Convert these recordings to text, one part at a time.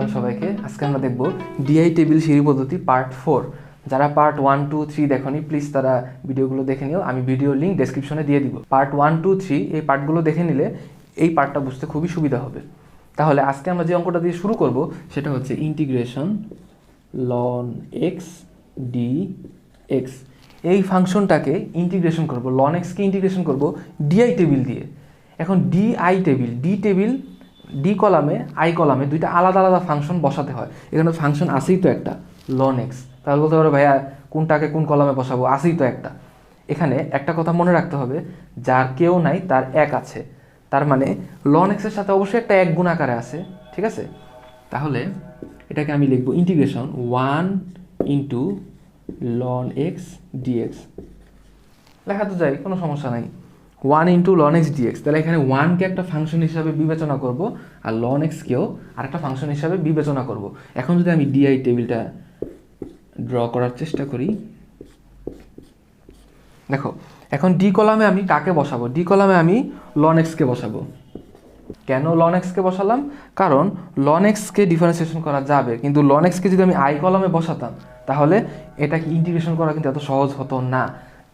Morning সবাইকে। আজকে আমরা দেখব ডিআই টেবিল সিঁড়ি পদ্ধতি পার্ট 4। যারা পার্ট 1, 2, 3 দেখনি প্লিজ তারা ভিডিওগুলো দেখে নিও, আমি ভিডিও লিঙ্ক ডেসক্রিপশনে দিয়ে দিব। পার্ট 1, 2, 3 এই পার্টগুলো দেখে নিলে এই পার্টটা বুঝতে খুবই সুবিধা হবে। তাহলে আজকে আমরা যে অঙ্কটা দিয়ে শুরু করব সেটা হচ্ছে integration ln x d x. এই ফাংশনটাকে ইন্টিগ্রেশন করব, লন এক্সকে ইন্টিগ্রেশন করব ডিআই টেবিল দিয়ে। এখন ডিআই টেবিল, ডি কলামে আই কলামে দুইটা আলাদা আলাদা ফাংশন বসাতে হয়। এখানে ফাংশন আসেই তো একটা লন এক্স, তাহলে বলতে পারো ভাইয়া কোনটাকে কোন কলামে বসাবো, আসেই তো একটা। এখানে একটা কথা মনে রাখতে হবে, যার কেউ নাই তার এক আছে, তার মানে লন এক্সের সাথে অবশ্যই একটা এক গুণ আকারে আছে, ঠিক আছে? তাহলে এটাকে আমি লিখবো integration 1 into ln x dx. লেখা তো যায়, কোনো সমস্যা নাই। 1 ইন্টু লন এক্স ডিএক্স। তাহলে এখানে 1কে একটা ফাংশন হিসাবে বিবেচনা করব আর লন এক্সকেও আরেকটা ফাংশন হিসাবে বিবেচনা করব। এখন যদি আমি ডিআই টেবিলটা ড্র করার চেষ্টা করি, দেখো এখন ডি কলামে আমি কাকে বসাবো? ডি কলামে আমি লন এক্সকে বসাবো। কেন লন এক্সকে বসালাম? কারণ লন এক্সকে ডিফারেন্সিয়েশন করা যাবে, কিন্তু লন এক্সকে যদি আমি আই কলামে বসাতাম তাহলে এটাকে ইন্টিগ্রেশন করা কিন্তু এত সহজ হতো না।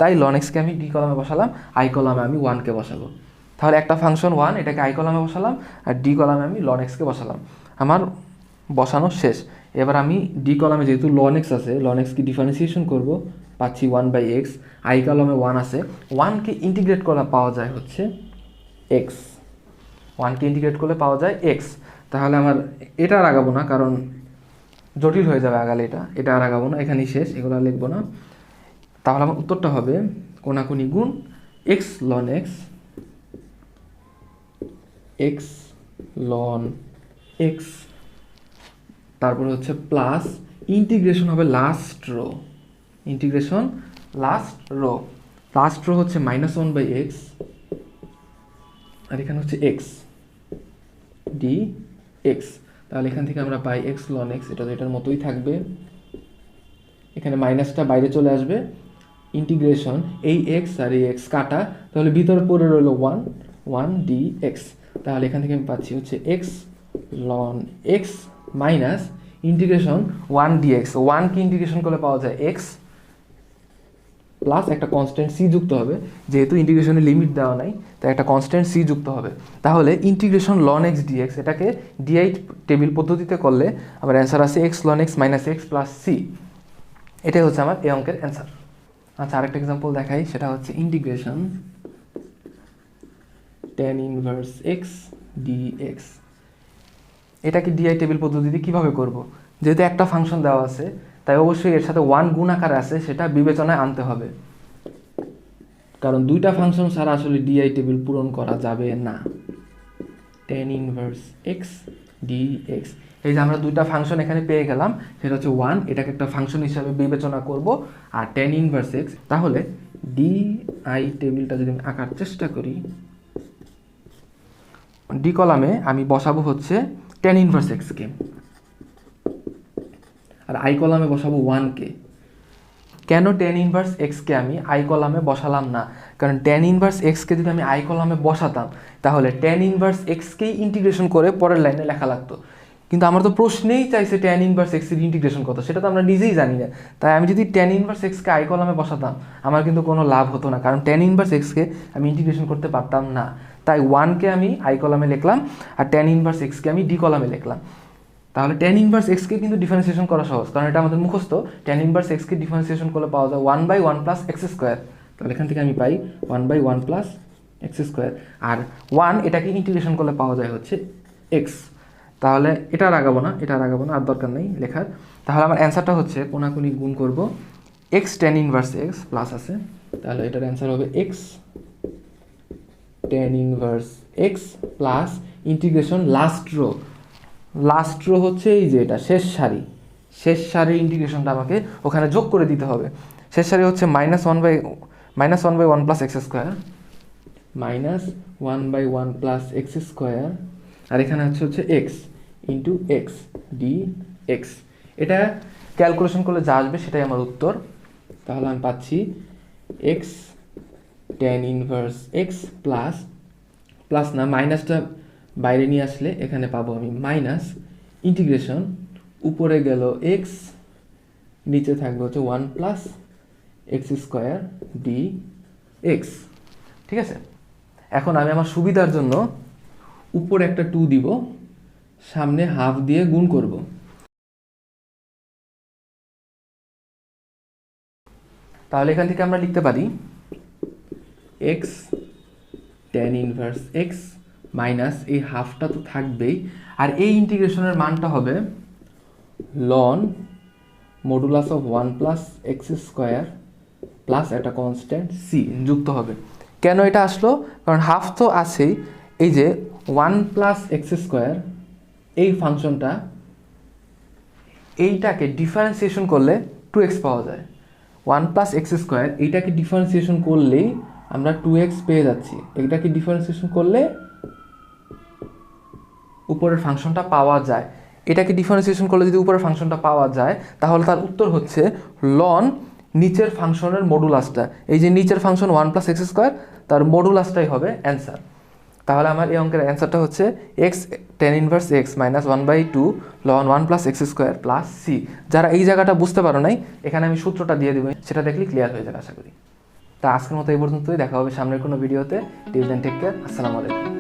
তাই লন এক্সকে আমি ডি কলামে বসালাম, আই কলামে আমি 1কে বসাবো। তাহলে একটা ফাংশন 1, এটাকে আই কলামে বসালাম, আর ডি কলামে আমি লন এক্সকে বসালাম। আমার বসানো শেষ। এবার আমি ডি কলামে যেহেতু লন এক্স আছে, লন এক্সকে ডিফারেন্সিয়েশন করব, পাচ্ছি 1/x। আই কলামে 1 আছে, 1কে ইন্টিগ্রেট করা পাওয়া যায় হচ্ছে এক্স। 1কে ইন্টিগ্রেট করলে পাওয়া যায় এক্স। তাহলে আমার এটা আর আগাবো না, কারণ জটিল হয়ে যাবে আগালে, এটা আর আগাবো না, এখানেই শেষ, এগুলো আর লিখবো না। তাহলে আমার উত্তরটা হবে কোনাকুনি গুণ x ln x ln x, তারপরে হচ্ছে প্লাস ইন্টিগ্রেশন হবে last row, integration last row হচ্ছে -1/x, আর এখানে হচ্ছে এক্স ডি এক্স। তাহলে এখান থেকে আমরা পাই এক্স লন এক্স, এটা তো এটার মতোই থাকবে, এখানে মাইনাসটা বাইরে চলে আসবে, ইন্টিগ্রেশন এই এক্স আর এই এক্স কাটা, তাহলে ভিতরে পড়ে রইল 1 ডি এক্স। তাহলে এখান থেকে আমি পাচ্ছি হচ্ছে x ln x minus integration 1 d x. 1কে ইন্টিগ্রেশন করলে পাওয়া যায় এক্স প্লাস একটা কনস্ট্যান্ট সি যুক্ত হবে, যেহেতু ইন্টিগ্রেশনের লিমিট দেওয়া নাই তাই একটা কনস্ট্যান্ট সি যুক্ত হবে। তাহলে ইন্টিগ্রেশন লন এক্স ডিএক্স, এটাকে ডিআই টেবিল পদ্ধতিতে করলে আমার অ্যান্সার আছে x ln x minus x plus C. এটাই হচ্ছে আমার এই অঙ্কের অ্যান্সার। আচ্ছা, আরেকটা এক্সাম্পল দেখাই, সেটা হচ্ছে integration tan inverse x dx. এটাকে ডিআই টেবিল পদ্ধতিতে কীভাবে করব? যেহেতু একটা ফাংশন দেওয়া আছে তাই অবশ্যই এর সাথে 1 গুণ আকারে আছে, সেটা বিবেচনায় আনতে হবে, কারণ দুইটা ফাংশন ছাড়া আসলে ডিআই টেবিল পূরণ করা যাবে না। tan ইনভার্স এক্স ডিএক্স, এই যে আমরা দুইটা ফাংশন এখানে পেয়ে গেলাম, সেটা হচ্ছে 1, এটাকে একটা ফাংশন হিসাবে বিবেচনা করব, আর tan ইনভার্স এক্স। তাহলে ডিআই টেবিলটা যদি আমি আঁকার চেষ্টা করি, ডি কলামে আমি বসাবো হচ্ছে tan ইনভার্স এক্সকে, আর আই কলামে বসাবো 1কে। কেন tan ইনভার্স এক্সকে আমি আই কলামে বসালাম না? কারণ tan ইনভার্স এক্সকে যদি আমি আই কলামে বসাতাম তাহলে tan ইনভার্স এক্সকেই ইন্টিগ্রেশন করে পরের লাইনে লেখা লাগতো, কিন্তু আমার তো প্রশ্নেই চাইছে tan ইনভার্স এক্সের ইন্টিগ্রেশন কত, সেটা তো আমরা নিজেই জানি না। তাই আমি যদি tan ইনভার্স এক্সকে আই কলামে বসাতাম আমার কিন্তু কোনো লাভ হতো না, কারণ tan ইনভার্স এক্সকে আমি ইন্টিগ্রেশন করতে পারতাম না। তাই 1কে আমি আই কলামে লিখলাম আর tan ইনভার্স এক্সকে আমি ডি কলামে লিখলাম। তাহলে tan ইনভার্স এক্সকে কিন্তু ডিফারেন্সিয়েশন করা সহজ, কারণ এটা আমাদের মুখস্থ। tan ইনভার্স এক্সকে ডিফারেন্সিয়েশন করলে পাওয়া যায় 1/1 প্লাস এক্স স্কোয়ার। তাহলে এখান থেকে আমি পাই 1/1 প্লাস এক্স স্কোয়ার, আর 1 এটাকে ইন্টিগ্রেশন করলে পাওয়া যায় হচ্ছে এক্স। তাহলে এটা আর আগাবো না, আর দরকার নেই লেখার। তাহলে আমার অ্যান্সারটা হচ্ছে কোনাকুনি গুণ করব x tan inverse x plus আছে, তাহলে এটার অ্যান্সার হবে x tan inverse x plus integration last row হচ্ছে এই যে এটা শেষ সারির ইন্টিগ্রেশনটা আমাকে ওখানে যোগ করে দিতে হবে। শেষ সারি হচ্ছে -1/1 plus x square, -1/1 plus x square, আর এখানে হচ্ছে x into x d x. এটা ক্যালকুলেশন করলে যা আসবে সেটাই আমার উত্তর। তাহলে আমি পাচ্ছি x tan inverse x plus না, মাইনাসটা বাইরে নিয়ে আসলে এখানে পাবো আমি ইন্টিগ্রেশন উপরে গেল এক্স, নিচে থাকবে হচ্ছে 1 plus x square D x. ঠিক আছে, এখন আমি আমার সুবিধার জন্য উপরে একটা 2 দিব, সামনে হাফ দিয়ে গুণ করব। তাহলে এখান থেকে আমরা লিখতে পারি x tan inverse x minus এই হাফটা তো থাকবেই, আর এই ইন্টিগ্রেশনের মানটা হবে loan modulus of 1 plus x square plus একটা কনস্ট্যান্ট সি যুক্ত হবে। কেন এটা আসলো? কারণ হাফ তো আছেই, এই যে 1 প্লাস এক্স স্কোয়ার এই ফাংশনটা, এইটাকে ডিফারেন্সিয়েশন করলে 2x পাওয়া যায়। 1 প্লাস এক্স স্কোয়ার এইটাকে ডিফারেন্সিয়েশন করলেই আমরা 2x পেয়ে যাচ্ছি। এটাকে ডিফারেন্সিয়েশন করলে উপরের ফাংশনটা পাওয়া যায়। এটাকে ডিফারেন্সিয়েশন করলে যদি উপরের ফাংশনটা পাওয়া যায়, তাহলে তার উত্তর হচ্ছে লন নিচের ফাংশনের মডুলাসটা, এই যে নিচের ফাংশন 1 প্লাস এক্স স্কোয়ার, তার মডুলাসটাই হবে অ্যান্সার। তাহলে আমার এই অঙ্কের অ্যান্সারটা হচ্ছে x tan inverse x minus 1/2 ln 1 plus x square plus C. যারা এই জায়গাটা বুঝতে পারো নাই, এখানে আমি সূত্রটা দিয়ে দেবো, সেটা দেখলে ক্লিয়ার হয়ে যাবে আশা করি। তা আজকের মতো এই পর্যন্তই, দেখা হবে সামনের কোনো ভিডিওতে। টিল দেন টেক কেয়ার, আসসালামু আলাইকুম।